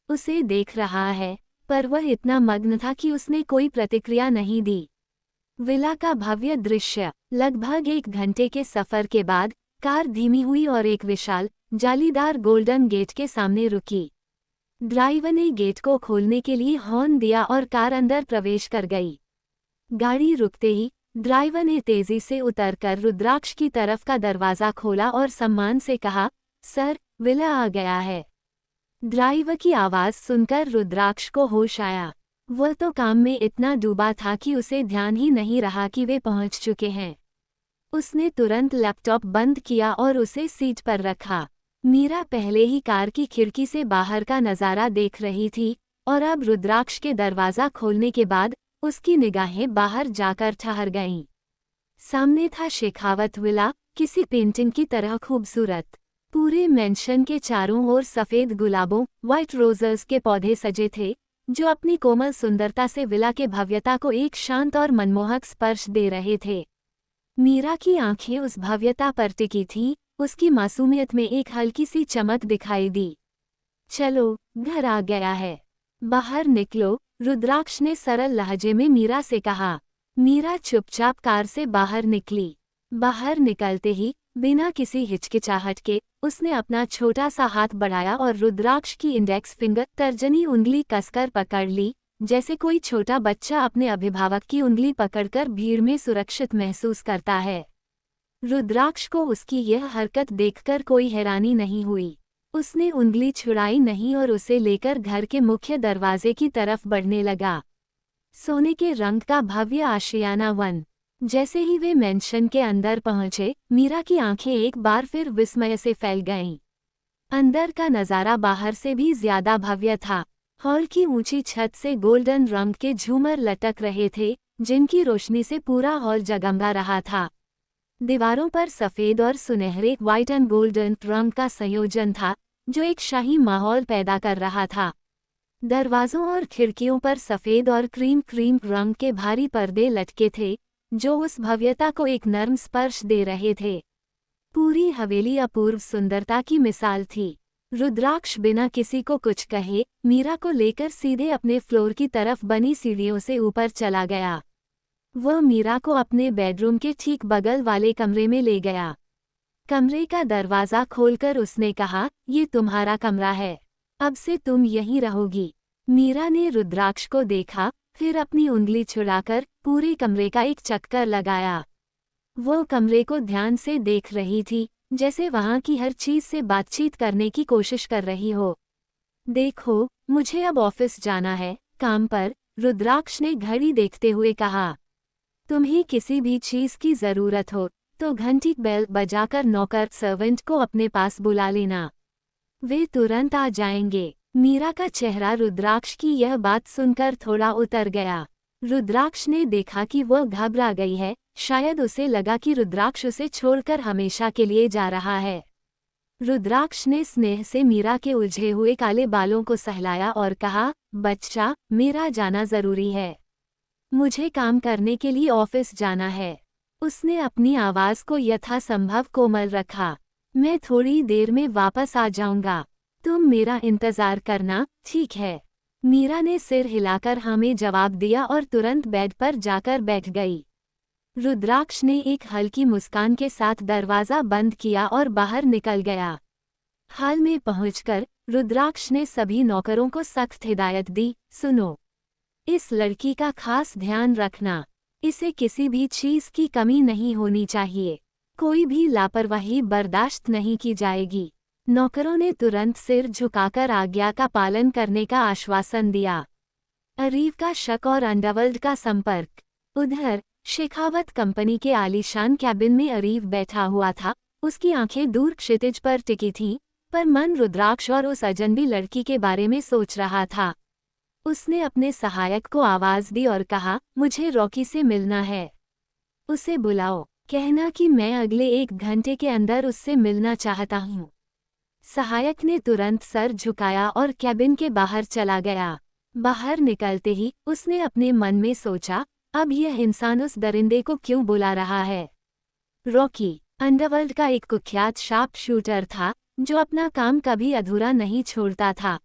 [SPEAKER 1] उसे देख रहा है, पर वह इतना मग्न था कि उसने कोई प्रतिक्रिया नहीं दी। विला का भव्य दृश्य। लगभग 1 घंटे के सफर के बाद कार धीमी हुई और एक विशाल जालीदार गोल्डन गेट के सामने रुकी। ड्राइवर ने गेट को खोलने के लिए हॉर्न दिया और कार अंदर प्रवेश कर गई। गाड़ी रुकते ही ड्राइवर ने तेजी से उतरकर रुद्राक्ष की तरफ का दरवाजा खोला और सम्मान से कहा, सर, विला आ गया है। ड्राइवर की आवाज़ सुनकर रुद्राक्ष को होश आया। वह तो काम में इतना डूबा था कि उसे ध्यान ही नहीं रहा कि वे पहुंच चुके हैं। उसने तुरंत लैपटॉप बंद किया और उसे सीट पर रखा। मीरा पहले ही कार की खिड़की से बाहर का नज़ारा देख रही थी और अब रुद्राक्ष के दरवाज़ा खोलने के बाद उसकी निगाहें बाहर जाकर ठहर गईं। सामने था शेखावत विला, किसी पेंटिंग की तरह खूबसूरत। पूरे मेंशन के चारों ओर सफ़ेद गुलाबों, व्हाइट रोजेस के पौधे सजे थे, जो अपनी कोमल सुंदरता से विला के भव्यता को एक शांत और मनमोहक स्पर्श दे रहे थे। मीरा की आंखें उस भव्यता पर टिकी थीं, उसकी मासूमियत में एक हल्की सी चमक दिखाई दी। चलो, घर आ गया है। बाहर निकलो, रुद्राक्ष ने सरल लहजे में मीरा से कहा। मीरा चुपचाप कार से बाहर निकली। बाहर निकलते ही बिना किसी हिचकिचाहट के उसने अपना छोटा सा हाथ बढ़ाया और रुद्राक्ष की इंडेक्स फिंगर तर्जनी उंगली कसकर पकड़ ली, जैसे कोई छोटा बच्चा अपने अभिभावक की उंगली पकड़कर भीड़ में सुरक्षित महसूस करता है। रुद्राक्ष को उसकी यह हरकत देखकर कोई हैरानी नहीं हुई। उसने उंगली छुड़ाई नहीं और उसे लेकर घर के मुख्य दरवाजे की तरफ बढ़ने लगा। सोने के रंग का भव्य आशियाना वन। जैसे ही वे मेंशन के अंदर पहुंचे, मीरा की आंखें एक बार फिर विस्मय से फैल गईं। अंदर का नज़ारा बाहर से भी ज्यादा भव्य था। हॉल की ऊंची छत से गोल्डन रंग के झूमर लटक रहे थे, जिनकी रोशनी से पूरा हॉल जगमगा रहा था। दीवारों पर सफ़ेद और सुनहरे व्हाइट एंड गोल्डन रंग का संयोजन था, जो एक शाही माहौल पैदा कर रहा था। दरवाज़ों और खिड़कियों पर सफ़ेद और क्रीम रंग के भारी पर्दे लटके थे, जो उस भव्यता को एक नर्म स्पर्श दे रहे थे। पूरी हवेली अपूर्व सुंदरता की मिसाल थी। रुद्राक्ष बिना किसी को कुछ कहे मीरा को लेकर सीधे अपने फ्लोर की तरफ बनी सीढ़ियों से ऊपर चला गया। वह मीरा को अपने बेडरूम के ठीक बगल वाले कमरे में ले गया। कमरे का दरवाज़ा खोलकर उसने कहा, ये तुम्हारा कमरा है, अब से तुम यहीं रहोगी। मीरा ने रुद्राक्ष को देखा, फिर अपनी उंगली छुड़ाकर पूरे कमरे का एक चक्कर लगाया। वो कमरे को ध्यान से देख रही थी, जैसे वहाँ की हर चीज़ से बातचीत करने की कोशिश कर रही हो। देखो, मुझे अब ऑफिस जाना है, काम पर, रुद्राक्ष ने घड़ी देखते हुए कहा। तुम्हें किसी भी चीज़ की ज़रूरत हो तो घंटी बेल बजाकर नौकर सर्वेंट को अपने पास बुला लेना, वे तुरंत आ जाएंगे। मीरा का चेहरा रुद्राक्ष की यह बात सुनकर थोड़ा उतर गया। रुद्राक्ष ने देखा कि वह घबरा गई है, शायद उसे लगा कि रुद्राक्ष उसे छोड़कर हमेशा के लिए जा रहा है। रुद्राक्ष ने स्नेह से मीरा के उलझे हुए काले बालों को सहलाया और कहा, बच्चा, मेरा जाना ज़रूरी है। मुझे काम करने के लिए ऑफिस जाना है। उसने अपनी आवाज़ को यथासंभव कोमल रखा। मैं थोड़ी देर में वापस आ जाऊंगा, तुम मेरा इंतज़ार करना, ठीक है? मीरा ने सिर हिलाकर हाँ में जवाब दिया और तुरंत बेड पर जाकर बैठ गई। रुद्राक्ष ने एक हल्की मुस्कान के साथ दरवाज़ा बंद किया और बाहर निकल गया। हाल में पहुंचकर रुद्राक्ष ने सभी नौकरों को सख्त हिदायत दी, सुनो, इस लड़की का खास ध्यान रखना, इसे किसी भी चीज़ की कमी नहीं होनी चाहिए, कोई भी लापरवाही बर्दाश्त नहीं की जाएगी। नौकरों ने तुरंत सिर झुकाकर आज्ञा का पालन करने का आश्वासन दिया। अरीव का शक और अंडरवर्ल्ड का संपर्क। उधर शेखावत कंपनी के आलीशान कैबिन में अरीव बैठा हुआ था। उसकी आंखें दूर क्षितिज पर टिकी थीं, पर मन रुद्राक्ष और उस अजनबी लड़की के बारे में सोच रहा था। उसने अपने सहायक को आवाज़ दी और कहा, मुझे रॉकी से मिलना है। उसे बुलाओ, कहना कि मैं अगले 1 घंटे के अंदर उससे मिलना चाहता हूँ। सहायक ने तुरंत सर झुकाया और कैबिन के बाहर चला गया। बाहर निकलते ही उसने अपने मन में सोचा, अब यह इंसान उस दरिंदे को क्यों बुला रहा है। रॉकी अंडरवर्ल्ड का एक कुख्यात शार्प शूटर था, जो अपना काम कभी अधूरा नहीं छोड़ता था।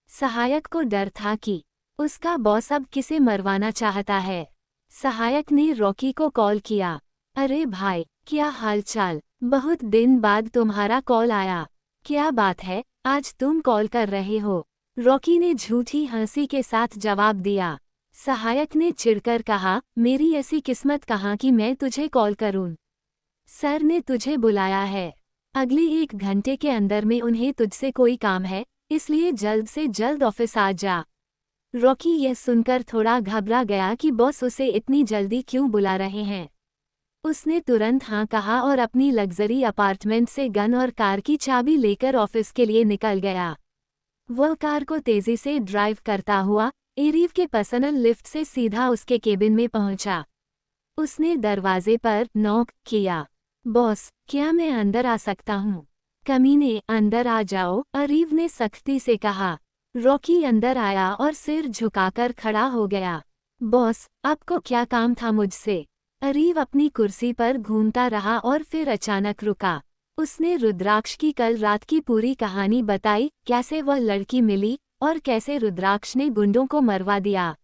[SPEAKER 1] सहायक को डर था कि उसका बॉस अब किसे मरवाना चाहता है। सहायक ने रॉकी को कॉल किया। अरे भाई, क्या हालचाल, बहुत दिन बाद तुम्हारा कॉल आया। क्या बात है, आज तुम कॉल कर रहे हो? रॉकी ने झूठी हंसी के साथ जवाब दिया। सहायक ने चिढ़कर कहा, मेरी ऐसी किस्मत कहाँ कि मैं तुझे कॉल करूं। सर ने तुझे बुलाया है। अगले 1 घंटे के अंदर में उन्हें तुझसे कोई काम है, इसलिए जल्द से जल्द ऑफिस आ जा। रॉकी यह सुनकर थोड़ा घबरा गया कि बॉस उसे इतनी जल्दी क्यों बुला रहे हैं। उसने तुरंत हाँ कहा और अपनी लग्जरी अपार्टमेंट से गन और कार की चाबी लेकर ऑफिस के लिए निकल गया। वह कार को तेजी से ड्राइव करता हुआ एरीव के पर्सनल लिफ्ट से सीधा उसके केबिन में पहुंचा। उसने दरवाजे पर नॉक किया। बॉस, क्या मैं अंदर आ सकता हूँ? कमीने, अंदर आ जाओ, अरीव ने सख्ती से कहा। रॉकी अंदर आया और सिर झुकाकर खड़ा हो गया। बॉस, आपको क्या काम था मुझसे? अरीव अपनी कुर्सी पर घूमता रहा और फिर अचानक रुका। उसने रुद्राक्ष की कल रात की पूरी कहानी बताई, कैसे वह लड़की मिली और कैसे रुद्राक्ष ने गुंडों को मरवा दिया।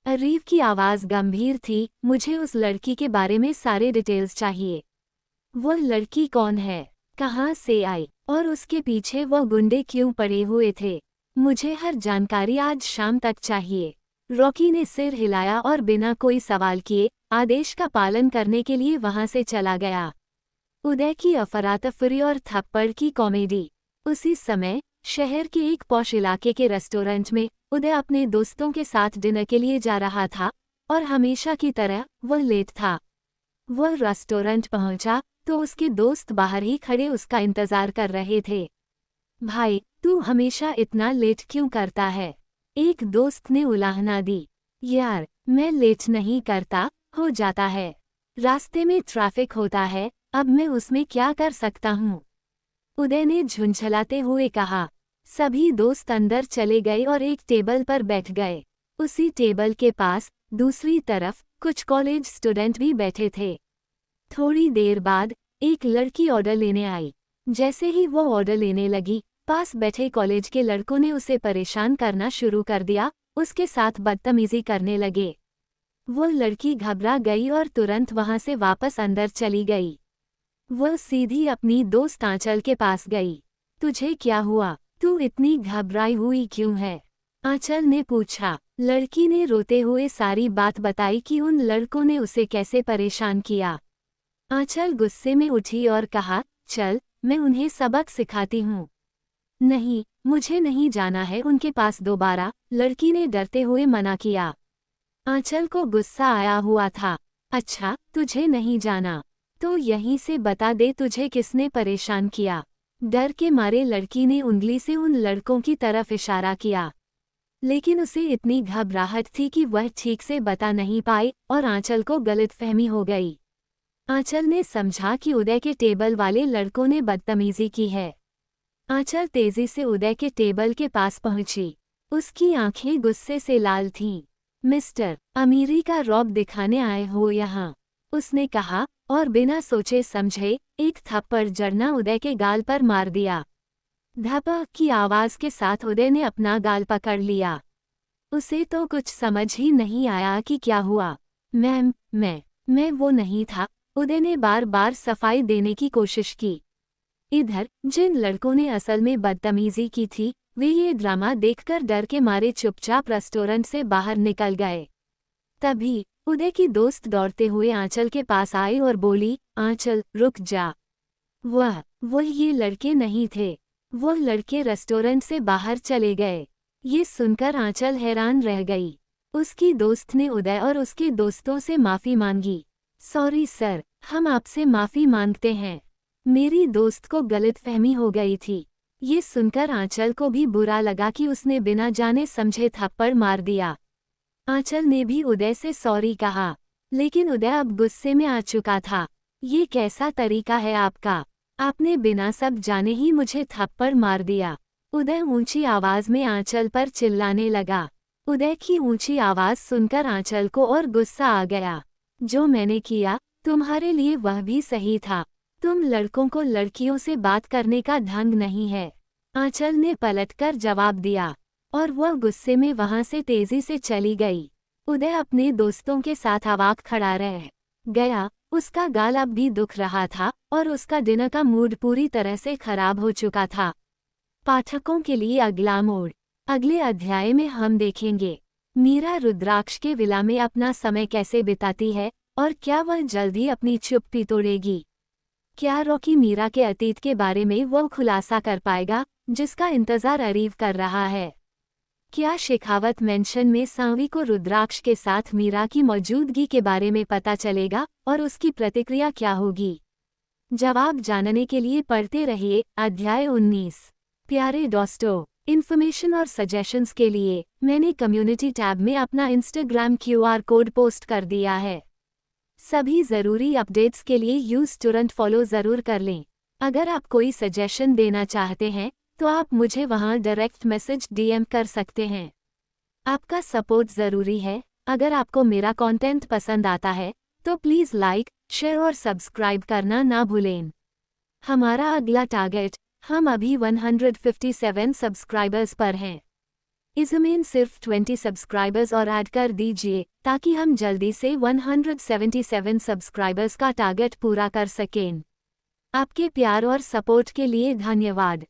[SPEAKER 1] अरीव की आवाज़ गंभीर थी, मुझे उस लड़की के बारे में सारे डिटेल्स चाहिए। वह लड़की कौन है, कहाँ से आई और उसके पीछे वह गुंडे क्यों पड़े हुए थे? मुझे हर जानकारी आज शाम तक चाहिए। रॉकी ने सिर हिलाया और बिना कोई सवाल किए आदेश का पालन करने के लिए वहां से चला गया। उदय की अफरातफरी और थप्पड़ की कॉमेडी। उसी समय शहर के एक पॉश इलाके के रेस्टोरेंट में उदय अपने दोस्तों के साथ डिनर के लिए जा रहा था और हमेशा की तरह वह लेट था। वह रेस्टोरेंट पहुंचा तो उसके दोस्त बाहर ही खड़े उसका इंतजार कर रहे थे। भाई, तू हमेशा इतना लेट क्यों करता है? एक दोस्त ने उलाहना दी। यार, मैं लेट नहीं करता, हो जाता है। रास्ते में ट्रैफिक होता है, अब मैं उसमें क्या कर सकता हूँ? उदय ने झुंझलाते हुए कहा। सभी दोस्त अंदर चले गए और एक टेबल पर बैठ गए। उसी टेबल के पास दूसरी तरफ कुछ कॉलेज स्टूडेंट भी बैठे थे। थोड़ी देर बाद एक लड़की ऑर्डर लेने आई। जैसे ही वो ऑर्डर लेने लगी, पास बैठे कॉलेज के लड़कों ने उसे परेशान करना शुरू कर दिया, उसके साथ बदतमीजी करने लगे। वो लड़की घबरा गई और तुरंत वहां से वापस अंदर चली गई। वह सीधी अपनी दोस्त आंचल के पास गई। तुझे क्या हुआ? तू इतनी घबराई हुई क्यों है? आंचल ने पूछा। लड़की ने रोते हुए सारी बात बताई कि उन लड़कों ने उसे कैसे परेशान किया। आंचल गुस्से में उठी और कहा, चल, मैं उन्हें सबक सिखाती हूँ। नहीं, मुझे नहीं जाना है उनके पास दोबारा, लड़की ने डरते हुए मना किया। आंचल को गुस्सा आया हुआ था। अच्छा, तुझे नहीं जाना तो यहीं से बता दे तुझे किसने परेशान किया। डर के मारे लड़की ने उंगली से उन लड़कों की तरफ इशारा किया, लेकिन उसे इतनी घबराहट थी कि वह ठीक से बता नहीं पाई और आंचल को गलतफहमी हो गई। आंचल ने समझा कि उदय के टेबल वाले लड़कों ने बदतमीजी की है। आंचल तेजी से उदय के टेबल के पास पहुंची। उसकी आंखें गुस्से से लाल थीं। मिस्टर, अमीरी का रौब दिखाने आए हो यहाँ? उसने कहा और बिना सोचे समझे एक थप्पड़ जड़ना उदय के गाल पर मार दिया। धपक की आवाज के साथ उदय ने अपना गाल पकड़ लिया। उसे तो कुछ समझ ही नहीं आया कि क्या हुआ। मैम, मैं वो नहीं था, उदय ने बार बार सफाई देने की कोशिश की। इधर जिन लड़कों ने असल में बदतमीजी की थी, वे ये ड्रामा देखकर डर के मारे चुपचाप रेस्टोरेंट से बाहर निकल गए। तभी उदय की दोस्त दौड़ते हुए आंचल के पास आई और बोली, आंचल, रुक जा। वो ये लड़के नहीं थे। वो लड़के रेस्टोरेंट से बाहर चले गए। ये सुनकर आंचल हैरान रह गई। उसकी दोस्त ने उदय और उसके दोस्तों से माफ़ी मांगी। सॉरी सर, हम आपसे माफ़ी मांगते हैं। मेरी दोस्त को गलतफहमी हो गई थी। ये सुनकर आंचल को भी बुरा लगा कि उसने बिना जाने समझे थप्पड़ मार दिया। आंचल ने भी उदय से सॉरी कहा। लेकिन उदय अब गुस्से में आ चुका था। ये कैसा तरीका है आपका? आपने बिना सब जाने ही मुझे थप्पड़ मार दिया। उदय ऊंची आवाज में आंचल पर चिल्लाने लगा। उदय की ऊंची आवाज सुनकर आंचल को और गुस्सा आ गया। जो मैंने किया तुम्हारे लिए वह भी सही था। तुम लड़कों को लड़कियों से बात करने का ढंग नहीं है। आंचल ने पलटकर जवाब दिया और वह गुस्से में वहां से तेजी से चली गई। उदय अपने दोस्तों के साथ अवाक खड़ा रह गया। उसका गाल अब भी दुख रहा था और उसका दिन का मूड पूरी तरह से खराब हो चुका था। पाठकों के लिए अगला मोड़। अगले अध्याय में हम देखेंगे मीरा रुद्राक्ष के विला में अपना समय कैसे बिताती है और क्या वह जल्द ही अपनी चुप्पी तोड़ेगी। क्या रॉकी मीरा के अतीत के बारे में वो खुलासा कर पाएगा जिसका इंतजार अरीव कर रहा है। क्या शेखावत मेंशन में सांवी को रुद्राक्ष के साथ मीरा की मौजूदगी के बारे में पता चलेगा और उसकी प्रतिक्रिया क्या होगी? जवाब जानने के लिए पढ़ते रहिए अध्याय 19। प्यारे दोस्तों, इन्फॉर्मेशन और सजेशंस के लिए मैंने कम्युनिटी टैब में अपना इंस्टाग्राम QR कोड पोस्ट कर दिया है। सभी ज़रूरी अपडेट्स के लिए यूज़ तुरंत फॉलो ज़रूर कर लें। अगर आप कोई सजेशन देना चाहते हैं तो आप मुझे वहां डायरेक्ट मैसेज DM कर सकते हैं। आपका सपोर्ट ज़रूरी है। अगर आपको मेरा कंटेंट पसंद आता है तो प्लीज़ लाइक, शेयर और सब्सक्राइब करना ना भूलें। हमारा अगला टारगेट, हम अभी 157 सब्सक्राइबर्स पर हैं। इसमें सिर्फ 20 सब्सक्राइबर्स और ऐड कर दीजिए ताकि हम जल्दी से 177 सब्सक्राइबर्स का टारगेट पूरा कर सकें। आपके प्यार और सपोर्ट के लिए धन्यवाद।